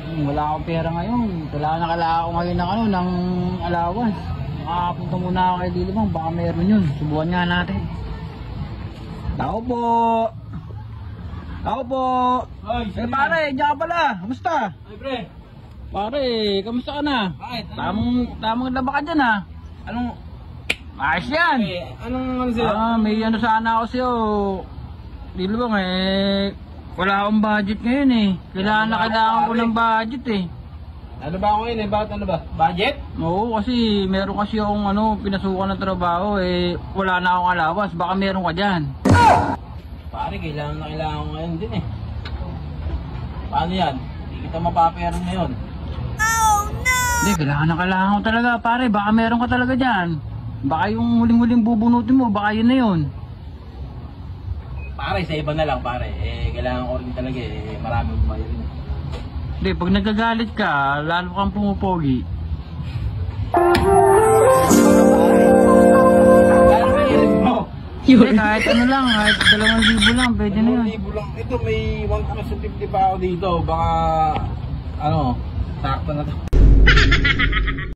Wala akong pera ngayon. Kailangan ako ngayon ng ng allowance. Makapunta muna ako kay Dilibang, baka meron yun. Subukan nga natin. Tao po! Tao po! Ay, pare, diyan ka pala. Kamusta? Ay, pre. Pare, kamusta ka na? Bakit? Tamang laba ka dyan ha. Anong... Ayos yan. Anong sila? May sana ako sa'yo. Dilibang wala akong budget ngayon eh. Kailangan ko ng budget eh. Ano ba ako ngayon eh? Bakit ano ba? Budget? Oo, kasi meron kasi akong pinasukan ng trabaho wala na akong allowance. Baka meron ka dyan. Pare, kailangan ko ngayon din eh. Paano yan? Hindi kita mapapayaran ngayon. Hindi, kailangan ko talaga pare. Baka meron ka talaga dyan. Baka yung huling-huling bubunutin mo, baka yun na yun. Pare, sa iba na lang pare. Kailangan ko rin talaga maraming bumayarin. Hindi, pag nagagalit ka, lalo kang pumupogi. Lalo bayarin mo. Hindi, kahit lang, kahit 2,000 lang, pwede na yun. 2,000 lang. Ito may 1,050 pa ako dito. Baka, sakto na to.